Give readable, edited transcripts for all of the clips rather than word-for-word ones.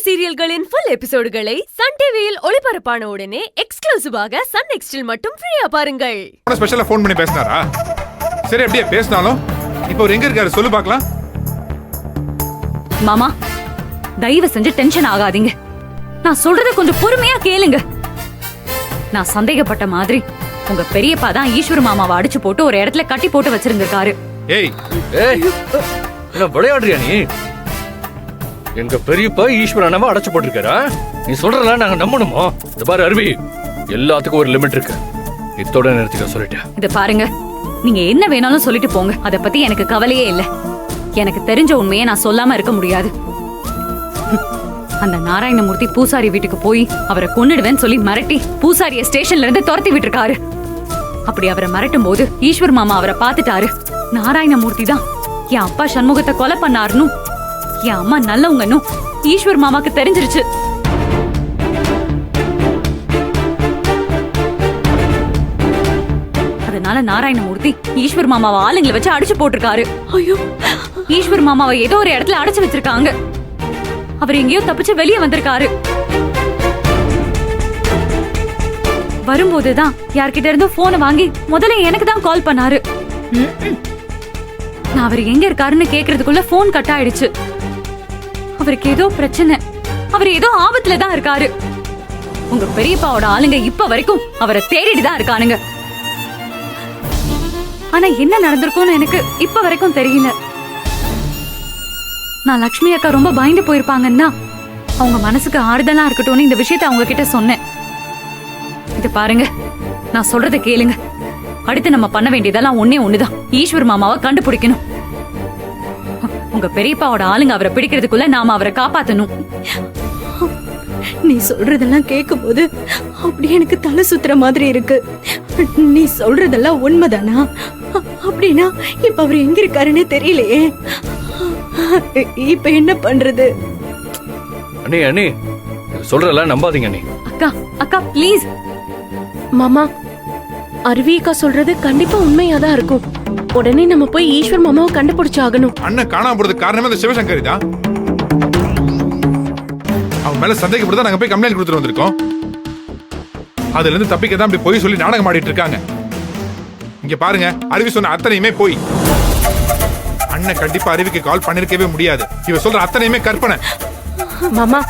சீரியல்களின் full எபிசோடுகளை Sun டிவியில் ஒளிபரப்பான உடனே எக்ஸ்க்ளூசிவாக சன் நெக்ஸ்டில் மட்டும் ஃப்ரீயா பாருங்கள். ஸ்பெஷலா ஃபோன் பண்ணி பேசினாரா? சரி, அப்படியே பேசினாலும் இப்போ அவர் எங்க இருக்காரு சொல்லு பார்க்கலாம். மாமா, தயவு செஞ்சு டென்ஷன் ஆகாதீங்க. நான் சொல்றத கொஞ்சம் பொறுமையா கேளுங்க. நான் சந்தேகப்பட்ட மாதிரி உங்க பெரியப்பா தான் ஈஸ்வர் மாமாவை அடிச்சு போட்டு ஒரு இடத்துல கட்டி போட்டு வச்சிருந்திருக்காரு. ஏய் ஏய், என்ன விளையாடுறியா நீ? எங்க பெரியப்பா ஈஸ்வர் அண்ணாவை அடைச்சு போட்டிருக்காரா? நீ சொல்றதெல்லாம் நாங்க நம்பணுமோ? இந்த பாரு அருவி, எல்லாத்துக்கும் ஒரு லிமிட் இருக்கு. இதோட நிறுத்திக்க சொல்லிட்டேன். இத பாருங்க, நீங்க என்ன வேணாலும் சொல்லிட்டு போங்க. அத பத்தி எனக்கு கவலையே இல்ல. எனக்கு தெரிஞ்ச உண்மையை நான் சொல்லாம இருக்க முடியாது. அந்த நாராயணமூர்த்தி பூசாரி வீட்டுக்கு போய் அவரை கொன்னுடுவேன்னு சொல்லி மிரட்டி பூசாரிய ஸ்டேஷன்ல இருந்து துரத்தி விட்டுருக்காரு. அப்படி அவரை மிரட்டும் போது ஈஸ்வர் மாமா அவரை பாத்துட்டாரு. நாராயணமூர்த்தி தான் என் அப்பா சண்முகத்தை கொலை பண்ணாருன்னு, என் அம்மா நல்லவங்கன்னு ஈஸ்வர் மாமாக்கு தெரிஞ்சிருச்சு. அதனால நாராயணமூர்த்தி ஈஸ்வர் மாமாவை ஆளுங்களை வச்சு அடிச்சு போட்டிருக்காரு. ஐயோ, ஈஸ்வர் மாமாவை ஏதோ ஒரு இடத்துல அடைச்சு வச்சிருக்காங்க. அவர் எங்கேயோ தப்பிச்சு வெளியே வந்திருக்காரு. வரும்போதுதான் யார்கிட்ட இருந்து போனை வாங்கி முதல்ல எனக்கு தான் கால் பண்ணாரு. நான் அவர் எங்க இருக்காருன்னு கேக்குறதுக்குள்ள போன் கட் ஆயிடுச்சு. அவருக்கு ஏதோ பிரச்சனை, அவர் ஏதோ ஆபத்துல தான் இருக்காரு. உங்க பெரியப்பாவோட ஆளுங்க இப்ப வரைக்கும் அவரை தேடிட்டு தான் இருக்கானுங்க. ஆனா என்ன நடந்திருக்கும்னு எனக்கு இப்ப வரைக்கும் தெரியல. நான் லட்சுமி அக்கா ரொம்ப பயந்து போயிருப்பாங்கன்னா அவங்க மனசுக்கு ஆறுதலா இருக்கட்டும்னு இந்த விஷயத்த அவங்க கிட்ட சொன்னேன். இது பாருங்க, நான் சொல்றத கேளுங்க. அடுத்து நம்ம பண்ண வேண்டியதெல்லாம் ஒன்னே ஒண்ணுதான், ஈஸ்வர் மாமாவை கண்டுபிடிக்கணும். உங்க பெரியப்பாவோட ஆளுங்க அவரை பிடிக்கிறதுக்குள்ள நாம அவரை காப்பாத்தணும். நீ சொல்றதெல்லாம் கேட்கும் போது அப்படி எனக்கு தலை சுத்துற மாதிரி இருக்கு. நீ சொல்றதெல்லாம் உண்மைதானா? அப்படின்னா இப்ப அவர் எங்க இருக்காருன்னு தெரியலையே. இப்ப என்ன பண்றது? அண்ணி அண்ணி, சொல்றதெல்லாம் நம்பாதீங்க அண்ணி. அக்கா அக்கா ப்ளீஸ். மாமா, அருவிக்கா சொல்றது கண்டிப்பா உண்மையாதான் இருக்கும். உடனே நம்ம போய் ஈஸ்வர் மாமாவை கண்டுபிடிச்சு ஆகணும். அண்ணன் காணாம போறதுக்கு காரணமே அந்த சிவசங்கரி தான். அவன் மேல சந்தேகப்பட்டு தான் நாங்க போய் கம்ப்ளைண்ட் கொடுத்துட்டு வந்திருக்கோம். அதுல இருந்து தப்பிக்க தான் அப்படி போய் சொல்லி நாடகம் ஆடிட்டு இருக்காங்க. இங்க பாருங்க, அருவி சொன்ன அத்தனையுமே போய். அண்ணன் கண்டிப்பா அருவிக்கு கால் பண்ணிருக்கவே முடியாது. இவ சொல்ற அத்தனையுமே கற்பனை. மாமா,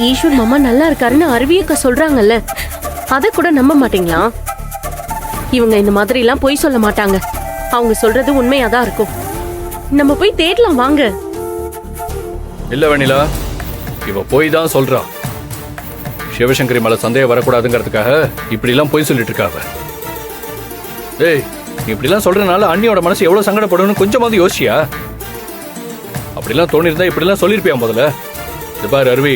ஈஸ்வர் மாமா நல்லா இருக்காருன்னு அருவியக்கா சொல்றாங்கல்ல, அத கூட நம்ப மாட்டீங்களா? இவங்க இந்த மாதிரி எல்லாம் பொய் சொல்ல மாட்டாங்க. அவங்க சொல்றது உண்மையாதான் இருக்கும். நம்ம போய் தேடலாம் வாங்க. இல்ல வெண்ணிலா, இவ போய் தான் சொல்றா. சிவசங்கரி மேல சந்தேகம் வரக்கூடாதுங்கிறதுக்காக இப்படி எல்லாம் பொய் சொல்லிட்டு இருக்காங்க. ஏய், நீ இப்படி எல்லாம் சொல்றதுனால அண்ணியோட மனசு எவ்வளவு சங்கடப்படும்னு கொஞ்சமாவது யோசிச்சியா? அப்படிலாம் தோணிருந்தா இப்படி எல்லாம் சொல்லிருப்பியா முதல்ல? இது பாரு அருவி,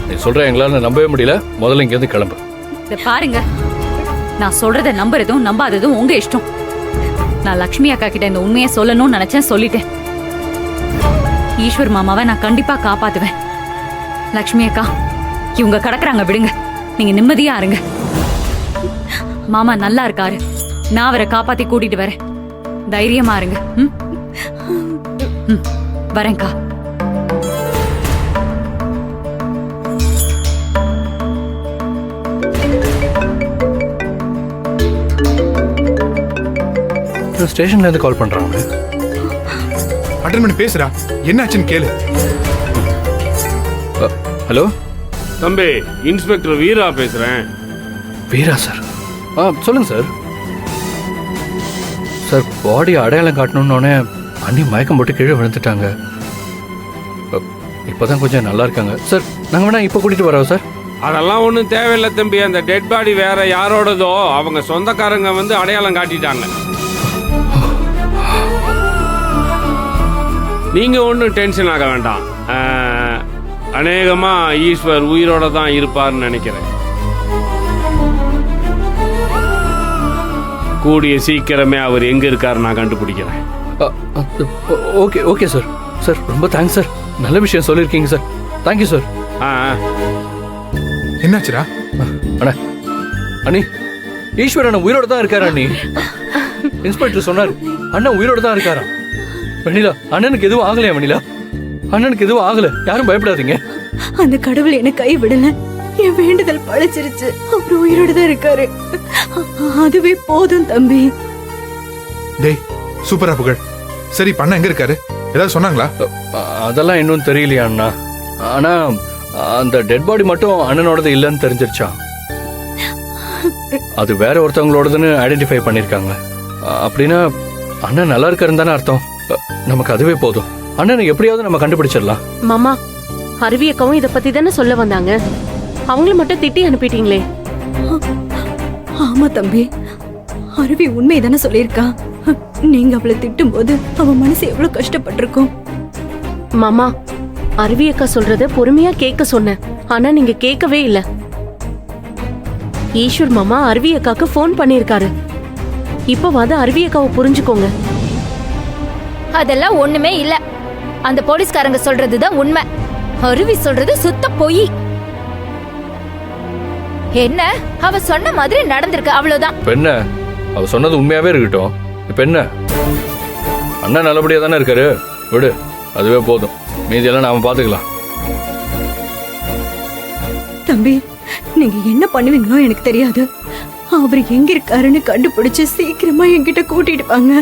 நீ சொல்ற எங்களால நம்பவே முடியல. முதல்ல இங்க இருந்து கிளம்பு. இத பாருங்க, நான் சொல்றத நம்புறதும் நம்பாததும் உங்க இஷ்டம். நான் லட்சுமி அக்கா கிட்ட இந்த உண்மையை சொல்லணும்னு நினைச்சேன், சொல்லிட்டேன். ஈஸ்வர் மாமாவை நான் கண்டிப்பா காப்பாத்துவேன். லட்சுமி அக்கா, இவங்க கடக்குறாங்க, விடுங்க. நீங்க நிம்மதியா இருங்க. மாமா நல்லா இருக்காரு. நான் அவரை காப்பாத்தி கூட்டிட்டு வரேன். தைரியமா இருங்க. வரேன்க்கா. ஸ்டேஷன்ல இருந்து கால் பண்றாங்க. அட்டன் பண்ணி பேசுறா. என்னாச்சுன்னு கேளு. ஹலோ தம்பி, இன்ஸ்பெக்டர் வீரா பேசுறேன். வீரா சார்? சொல்லுங்க சார். சார், பாடி அடையாளம் காட்டணும்னு அண்ணி மயக்கம் போட்டு கீழே விழுந்துட்டாங்க. இப்போதான் கொஞ்சம் நல்லா இருக்காங்க சார். நாங்கள் வேணா இப்போ கூட்டிட்டு வரோம் சார். அதெல்லாம் ஒன்றும் தேவையில்லை தம்பி. அந்த டெட் பாடி வேற யாரோடதோ, அவங்க சொந்தக்காரங்க வந்து அடையாளம் காட்டிட்டாங்க. நீங்க ஒன்றும் டென்ஷன் ஆக வேண்டாம். அநேகமா ஈஸ்வர் உயிரோட தான் இருப்பார்னு நினைக்கிறேன். கூடிய சீக்கிரமே அவர் எங்க இருக்காரு நான் கண்டுபிடிக்கிறேன். Okay okay sir. சார் ரொம்ப தேங்க்ஸ் சார். நல்ல விஷயம் சொல்லியிருக்கீங்க சார். Thank you sir. என்னாச்சுடா? அண்ணா அண்ணி, ஈஸ்வர் அண்ணன் உயிரோட தான் இருக்காரு அண்ணி. இன்ஸ்பெக்டர் சொன்னார் அண்ணன் உயிரோட தான் இருக்காரா. வெண்ணிலா, அண்ணனுக்கு எதுவும் ஆகலையா வெண்ணிலா? அண்ணனுக்கு எதுவும் ஆகல, யாரும் பயப்படாதீங்க. அந்த கடவுள் என்ன கை விடல, என் வேண்டுதல் பழிச்சிருச்சு. அவர் உயிரோட தான் இருக்காரு. அதுவே போதும் தம்பி. டேய் சூப்பரா புகழ். சரி பண்ண எங்க இருக்காரு? ஏதாவது சொன்னாங்களா? அதெல்லாம் இன்னும் தெரியலையா அண்ணா. ஆனா அந்த டெட் பாடி மட்டும் அண்ணனோடது இல்லைன்னு தெரிஞ்சிருச்சா. அது வேற ஒருத்தவங்களோடதுன்னு ஐடென்டிஃபை பண்ணிருக்காங்க. அப்படின்னா அண்ணன் நல்லா இருக்காருன்னு தானே அர்த்தம். நமக்கு அதுவே போதும். அண்ணனை எப்படியாவது நம்ம கண்டுபிடிச்சிடலாம். மாமா, அருவி அக்காவும் இத பத்தி தானே சொல்ல வந்தாங்க. அவங்கள மட்டும் திட்டி அனுப்பிட்டீங்களே. ஆமா தம்பி, அருவி உண்மை தானே சொல்லியிருக்கா. நீங்க அவளை திட்டும் போது அவ மனசு எவ்வளவு கஷ்டப்பட்டிருக்கும். மாமா, அருவி அக்கா சொல்றத பொறுமையா கேட்க சொன்னேன். ஆனா நீங்க கேட்கவே இல்ல. ஈஸ்வர் மாமா அருவி அக்காக்கு ஃபோன் பண்ணிருக்காரு. இப்பவாது அருவி அக்காவை புரிஞ்சுக்கோங்க. அதெல்லாம் ஒண்ணுமே இல்ல. அந்த போலீஸ்காரங்க சொல்றதுதான் உண்மை. அருவி சொல்றது சுத்த பொய். என்ன, அவ சொன்ன மாதிரி நடந்திருக்கு, அவ்வளவுதான். இப்ப என்ன, அவ சொன்னது உண்மையாவே இருக்கட்டும். இப்ப என்ன, அண்ணன் நல்லபடியா தானே இருக்காரு, விடு, அதுவே போதும். மீதியெல்லாம் நாம பாத்துக்கலாம். தம்பி, நீங்க என்ன பண்ணுவீங்களோ எனக்கு தெரியாது. அவர் எங்க இருக்காருன்னு கண்டுபிடிச்சு சீக்கிரமா என்கிட்ட கூட்டிட்டு வாங்க.